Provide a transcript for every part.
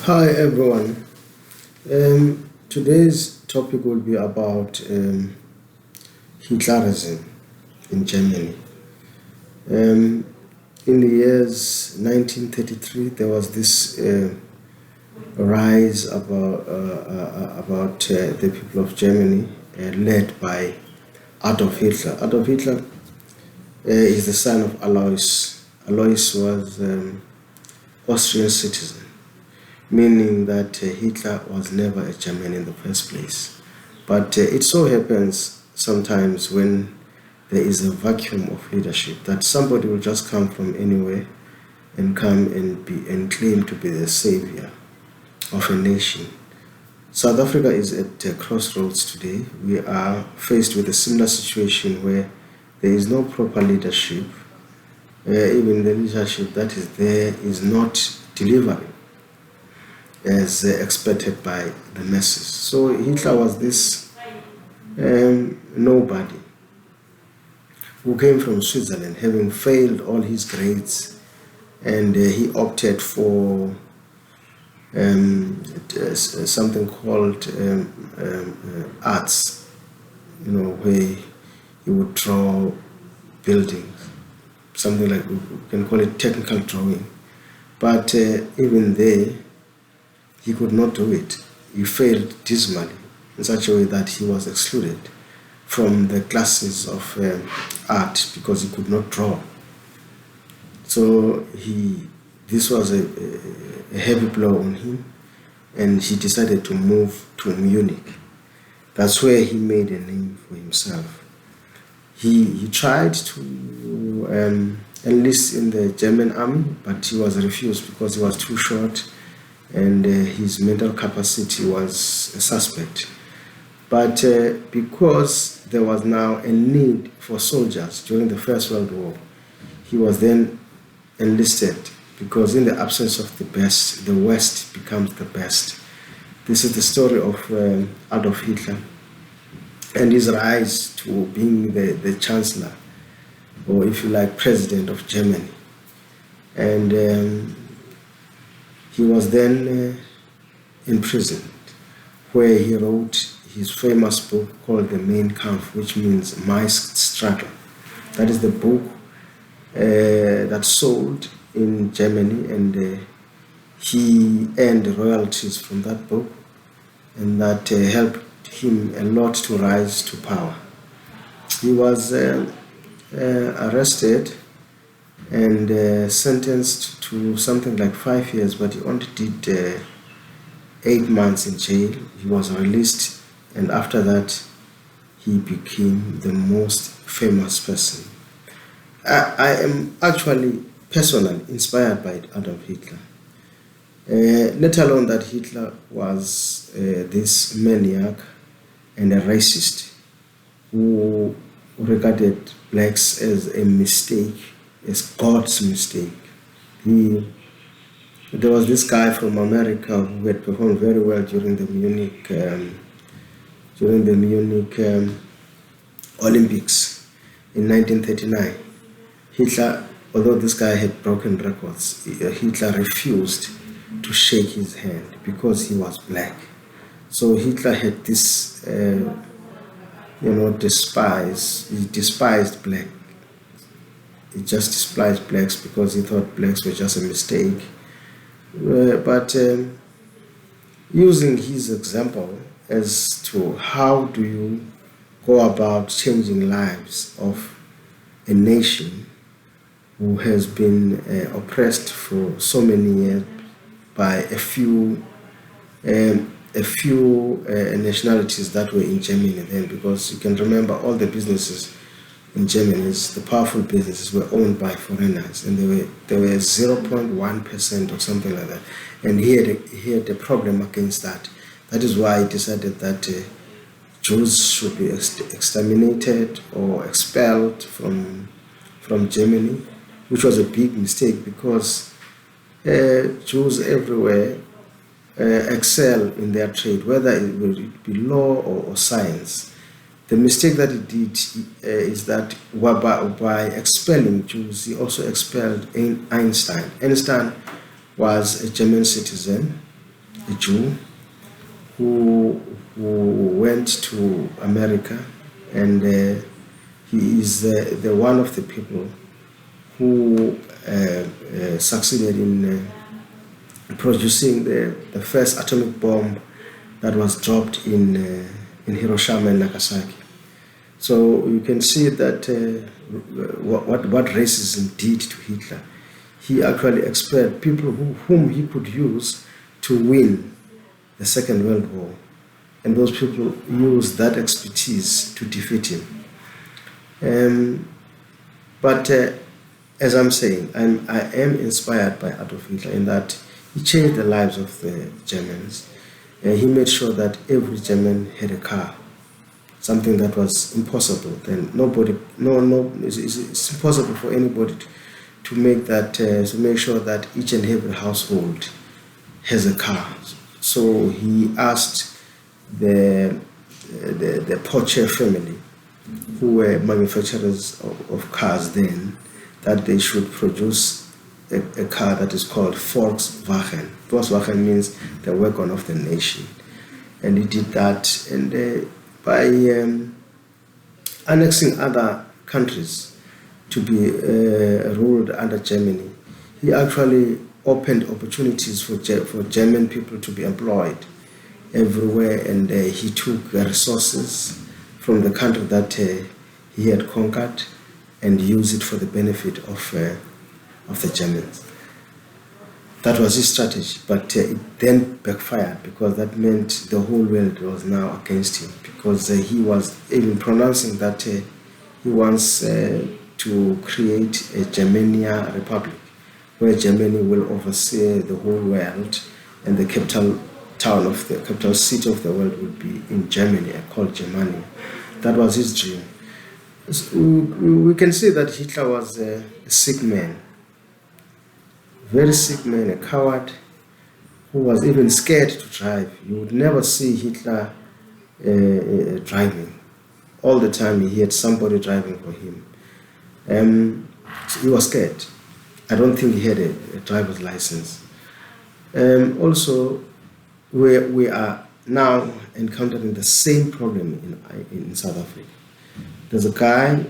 Hi everyone. Today's topic will be about Hitlerism in Germany. In the years 1933, there was this rise about the people of Germany, led by Adolf Hitler. Adolf Hitler is the son of Alois. Alois was Austrian citizen, meaning that Hitler was never a German in the first place. But it so happens sometimes when there is a vacuum of leadership that somebody will just come from anywhere and come and claim to be the savior of a nation. South Africa is at a crossroads today. We are faced with a similar situation where there is no proper leadership. Even the leadership that is there is not delivering as expected by the masses. So Hitler was this nobody who came from Switzerland, having failed all his grades, and he opted for something called arts, where he would draw buildings, something like, we can call it technical drawing. But even there, he could not do it. He failed dismally in such a way that he was excluded from the classes of art because he could not draw. So this was a heavy blow on him, and he decided to move to Munich. That's where he made a name for himself. He tried to enlist in the German army, but he was refused because he was too short and his mental capacity was a suspect. But because there was now a need for soldiers during the First World War, he was then enlisted, because in the absence of the best, the West becomes the best. This is the story of Adolf Hitler and his rise to being the chancellor, or if you like, president of Germany. And he was then imprisoned, where he wrote his famous book called the Mein Kampf, which means My Struggle. That is the book that sold in Germany, and he earned royalties from that book, and that helped him a lot to rise to power. He was arrested and sentenced to something like 5 years, but he only did 8 months in jail. He was released, and after that he became the most famous person. I am actually personally inspired by Adolf Hitler, let alone that Hitler was this maniac and a racist who regarded blacks as a mistake, as God's mistake. There was this guy from America who had performed very well during the Munich Olympics in 1939. Hitler, although this guy had broken records, Hitler refused to shake his hand because he was black. So Hitler had this, he despised black. He just despised blacks because he thought blacks were just a mistake. But using his example as to how do you go about changing lives of a nation who has been oppressed for so many years by a few nationalities that were in Germany then, because you can remember all the businesses in Germany, the powerful businesses, were owned by foreigners, and they were 0.1% or something like that. And he had a problem against that. That is why he decided that Jews should be exterminated or expelled from Germany, which was a big mistake, because Jews everywhere excel in their trade, whether it will be law or science. The mistake that he did is that by expelling Jews, he also expelled Einstein. Einstein was a German citizen a Jew who went to America, and he is the one of the people who succeeded in producing the first atomic bomb that was dropped in Hiroshima and Nagasaki. So you can see that what racism did to Hitler. He actually expelled people whom he could use to win the Second World War. And those people used that expertise to defeat him. But as I'm saying, I am inspired by Adolf Hitler in that he changed the lives of the Germans. He made sure that every German had a car, something that was impossible. Then it's impossible for anybody to make that, to make sure that each and every household has a car. So he asked the Porsche family, who were manufacturers of cars then, that they should produce a car that is called Volkswagen. Volkswagen means the wagon of the nation. And he did that, and by annexing other countries to be ruled under Germany, he actually opened opportunities for German people to be employed everywhere, and he took resources from the country that he had conquered and used it for the benefit of the Germans. That was his strategy, but it then backfired, because that meant the whole world was now against him, because he was even pronouncing that he wants to create a Germania Republic, where Germany will oversee the whole world, and the capital city of the world would be in Germany, called Germania. That was his dream. So we can see that Hitler was a sick man, very sick man, a coward, who was even scared to drive. You would never see Hitler driving. All the time he had somebody driving for him. So he was scared. I don't think he had a driver's license. Also, we are now encountering the same problem in South Africa. There's a guy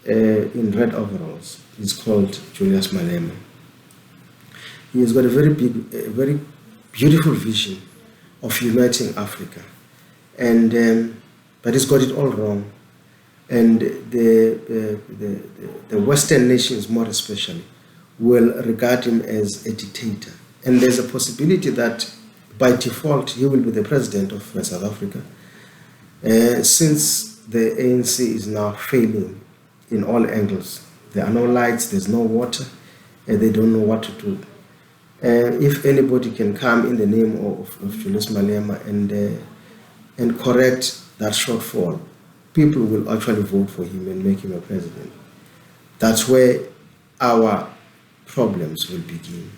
in red overalls. He's called Julius Malema. He has got a very beautiful vision of uniting Africa, and but he's got it all wrong. And the Western nations, more especially, will regard him as a dictator. And there's a possibility that by default he will be the president of South Africa, since the ANC is now failing in all angles. There are no lights, there's no water, and they don't know what to do. If anybody can come in the name of Julius Malema and correct that shortfall, people will actually vote for him and make him a president. That's where our problems will begin.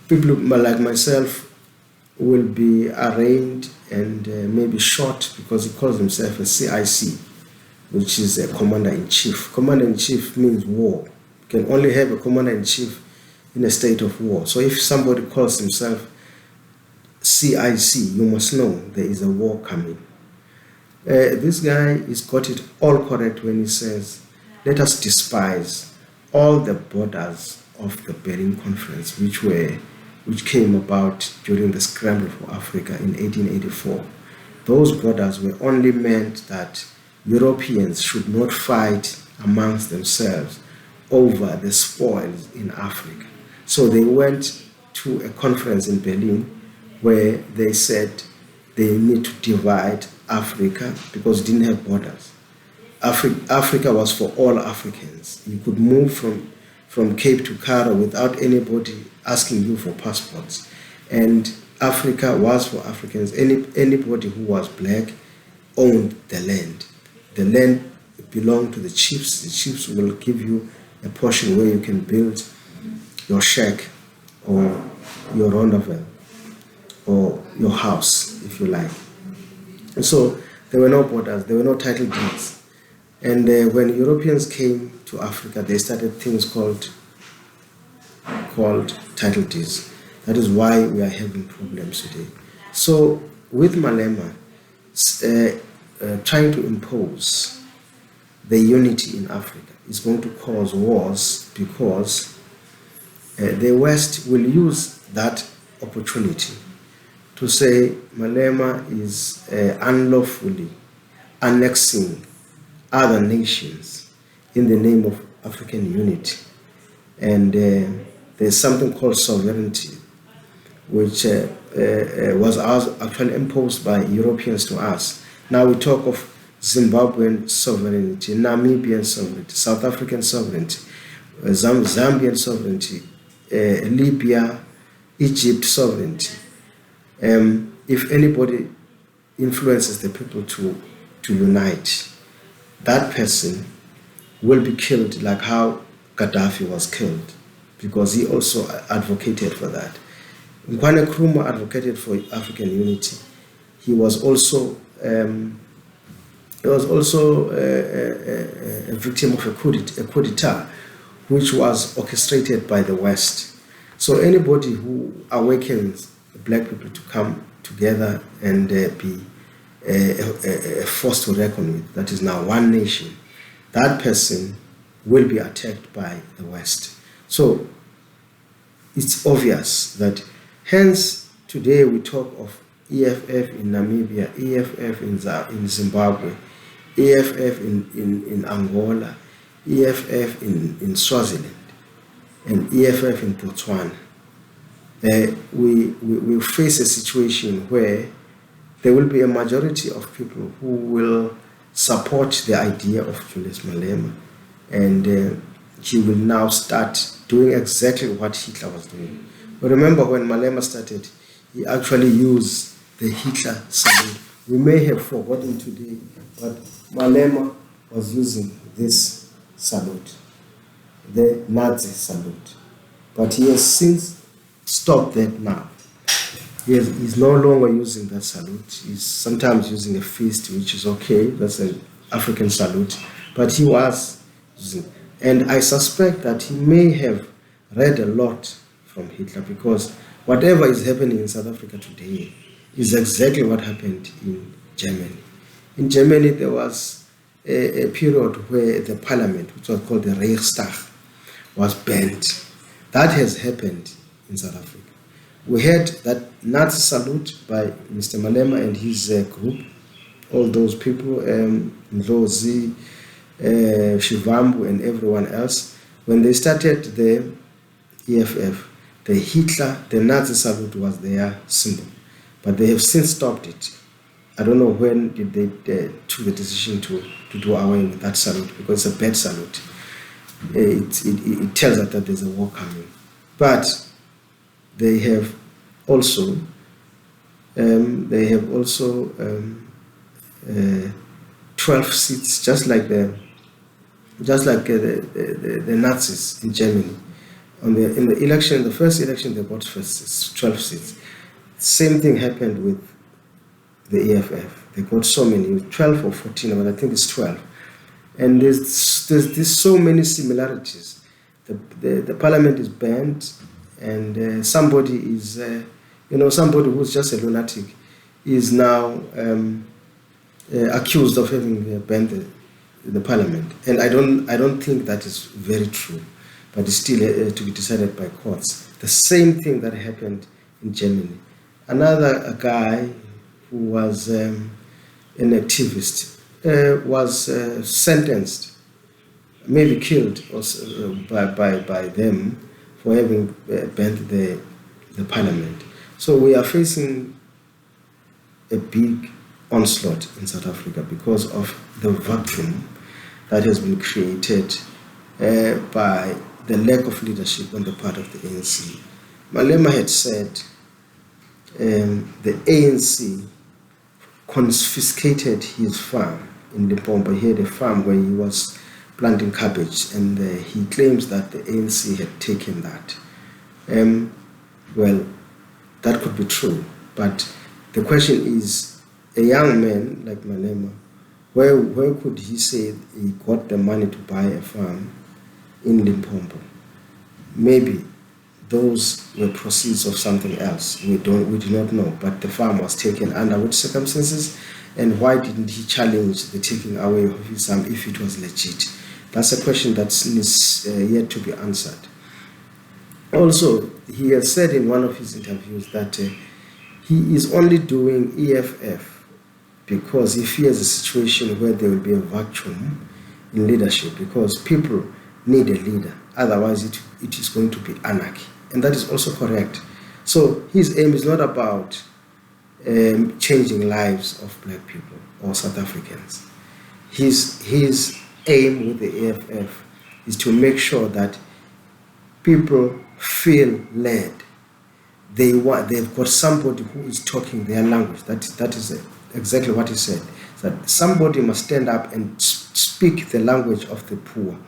People like myself will be arraigned and maybe shot, because he calls himself a CIC, which is a commander-in-chief. Commander-in-chief means war. You can only have a commander-in-chief in a state of war. So if somebody calls himself CIC, you must know there is a war coming. This guy has got it all correct when he says, let us despise all the borders of the Berlin Conference, which came about during the scramble for Africa in 1884. Those borders were only meant that Europeans should not fight amongst themselves over the spoils in Africa. So they went to a conference in Berlin where they said they need to divide Africa because it didn't have borders. Africa was for all Africans. You could move from Cape to Cairo without anybody asking you for passports. And Africa was for Africans. Anybody who was black owned the land. The land belonged to the chiefs. The chiefs will give you a portion where you can build your shack or your rondavel or your house, if you like. And so there were no borders, there were no title deeds. And when Europeans came to Africa, they started things called title deeds. That is why we are having problems today. So with Malema trying to impose the unity in Africa is going to cause wars, because the West will use that opportunity to say Malema is unlawfully annexing other nations in the name of African unity. And there's something called sovereignty, which was actually imposed by Europeans to us. Now we talk of Zimbabwean sovereignty, Namibian sovereignty, South African sovereignty, Zambian sovereignty, Libya, Egypt sovereignty. If anybody influences the people to unite, that person will be killed, like how Gaddafi was killed, because he also advocated for that. Nkwane Nkrumah advocated for African unity. He was also a victim of a coup d'etat, which was orchestrated by the West. So anybody who awakens black people to come together and be a force to reckon with, that is now one nation, that person will be attacked by the West. So it's obvious that, hence today we talk of EFF in Namibia, EFF in Zimbabwe, EFF in Angola, EFF in Swaziland, and EFF in Botswana. We face a situation where there will be a majority of people who will support the idea of Julius Malema, and he will now start doing exactly what Hitler was doing. But remember, when Malema started, he actually used the Hitler salute. We may have forgotten today, but Malema was using this salute, the Nazi salute. But he has since stopped that now. He's no longer using that salute. He's sometimes using a fist, which is okay. That's an African salute. But he was using, and I suspect that he may have read a lot from Hitler, because whatever is happening in South Africa today is exactly what happened in Germany. In Germany, there was a period where the parliament, which was called the Reichstag, was banned. That has happened in South Africa. We had that Nazi salute by Mr. Malema and his group, all those people, Ndlozi, Shivambu, and everyone else. When they started the EFF, the Nazi salute was their symbol. But they have since stopped it. I don't know when did they took the decision to do away with that salute, because it's a bad salute. It tells us that there's a war coming. But they have also 12 seats, just like the Nazis in Germany. In the election, the first election, they got 12 seats. Same thing happened with the EFF. They got so many, 12 or 14, but I think it's 12. And there's so many similarities. The parliament is banned, and somebody is, somebody who's just a lunatic is now accused of having banned the parliament. And I don't think that is very true, but it's still to be decided by courts. The same thing that happened in Germany. Another guy who was an activist was sentenced, maybe killed by them for having banned the parliament. So we are facing a big onslaught in South Africa because of the vacuum that has been created by the lack of leadership on the part of the ANC. Malema had said the ANC confiscated his farm in Limpopo. He had a farm where he was planting cabbage, and he claims that the ANC had taken that. Well, that could be true, but the question is, a young man like Malema, where could he say he got the money to buy a farm in Limpopo? Maybe those were proceeds of something else. We do not know. But the farm was taken under which circumstances, and why didn't he challenge the taking away of his farm if it was legit? That's a question that needs yet to be answered. Also, he has said in one of his interviews that he is only doing EFF because he fears a situation where there will be a vacuum in leadership, because people need a leader. Otherwise, it is going to be anarchy. And that is also correct. So his aim is not about changing lives of black people or South Africans. His aim with the EFF is to make sure that people feel led. They've got somebody who is talking their language. That is exactly what he said. That somebody must stand up and speak the language of the poor.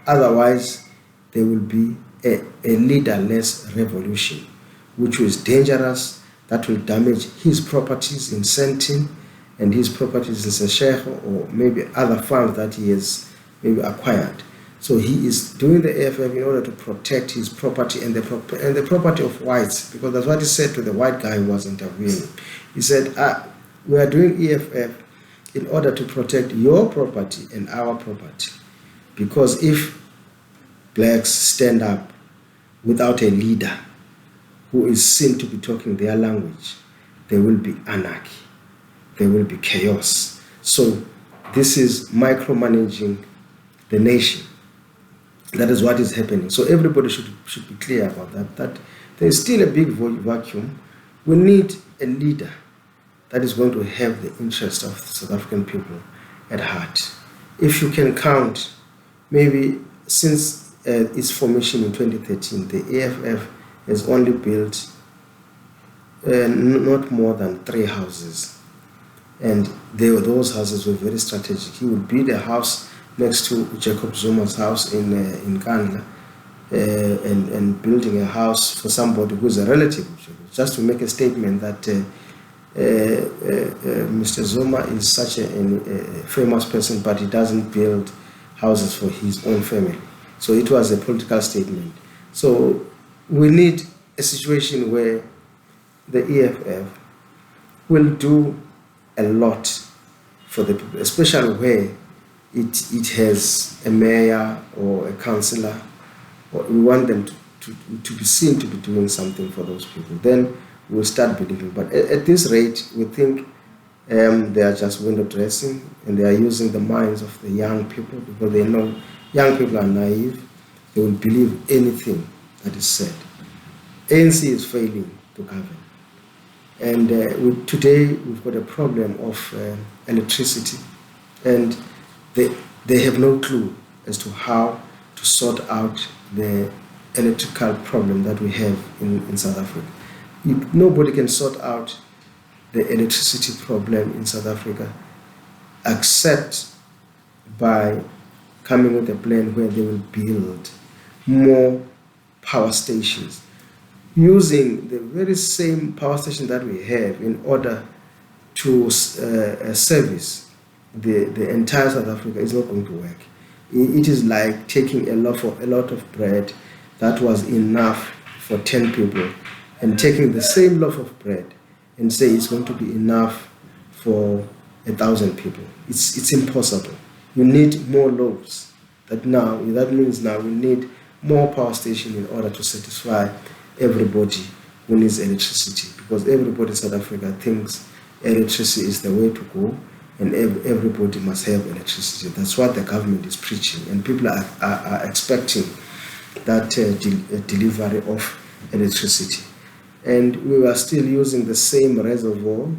Otherwise, there will be a leaderless revolution, which is dangerous, that will damage his properties in Sentin and his properties in Seshego, or maybe other farms that he has maybe acquired. So he is doing the EFF in order to protect his property and the property of whites, because that's what he said to the white guy who was interviewing him. He said, we are doing EFF in order to protect your property and our property. Because if blacks stand up without a leader who is seen to be talking their language, there will be anarchy, there will be chaos. So this is micromanaging the nation. That is what is happening. So everybody should be clear about that there is still a big vacuum. We need a leader that is going to have the interest of the South African people at heart. If you can count, maybe since its formation in 2013, the EFF has only built not more than 3 houses. And those houses were very strategic. He would build a house next to Jacob Zuma's house in Kandla, and building a house for somebody who is a relative, just to make a statement that Mr. Zuma is such a famous person, but he doesn't build houses for his own family. So it was a political statement. So we need a situation where the EFF will do a lot for the people, especially where it has a mayor or a councillor. We want them to be seen to be doing something for those people. Then we'll start believing. But at this rate, we think they are just window dressing, and they are using the minds of the young people, because they know young people are naive. They will believe anything that is said. ANC is failing to govern. And today we've got a problem of electricity, and they have no clue as to how to sort out the electrical problem that we have in South Africa. Nobody can sort out the electricity problem in South Africa except by coming with a plan where they will build more power stations, using the very same power station that we have in order to service the entire South Africa. Is not going to work. It is like taking a lot of bread that was enough for 10 people and taking the same loaf of bread and say it's going to be enough for 1,000 people. It's impossible. You need more loaves. That means now we need more power stations in order to satisfy everybody who needs electricity, because everybody in South Africa thinks electricity is the way to go, and everybody must have electricity. That's what the government is preaching, and people are expecting that delivery of electricity. And we were still using the same reservoir,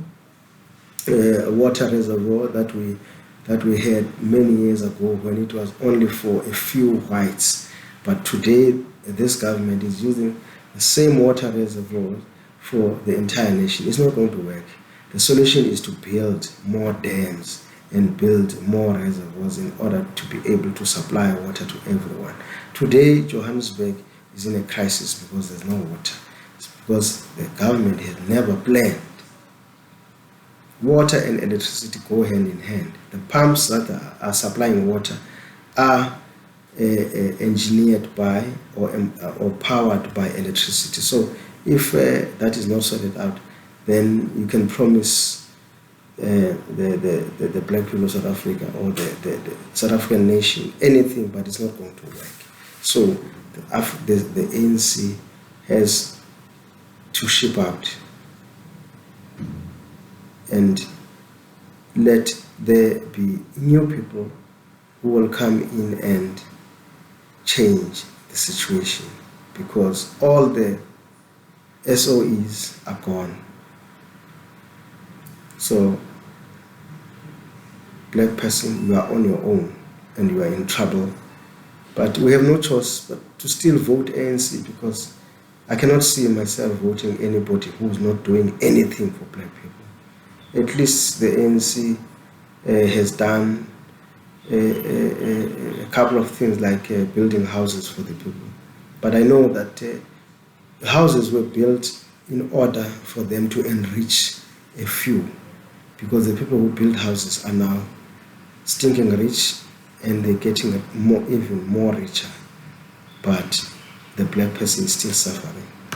water reservoir that we had many years ago, when it was only for a few whites. But today, this government is using the same water reservoir for the entire nation. It's not going to work. The solution is to build more dams and build more reservoirs in order to be able to supply water to everyone. Today, Johannesburg is in a crisis because there's no water. It's because the government has never planned. Water and electricity go hand in hand. The pumps that are supplying water are engineered by or powered by electricity. So if that is not sorted out, then you can promise the black people of South Africa or the South African nation anything, but it's not going to work. So the ANC has to ship out and let there be new people who will come in and change the situation, because all the SOEs are gone. So, black person, you are on your own and you are in trouble. But we have no choice but to still vote ANC, because I cannot see myself voting anybody who's not doing anything for black people. At least the ANC has done a couple of things like building houses for the people. But I know that houses were built in order for them to enrich a few, because the people who build houses are now stinking rich and they're getting even more richer. But the black person is still suffering.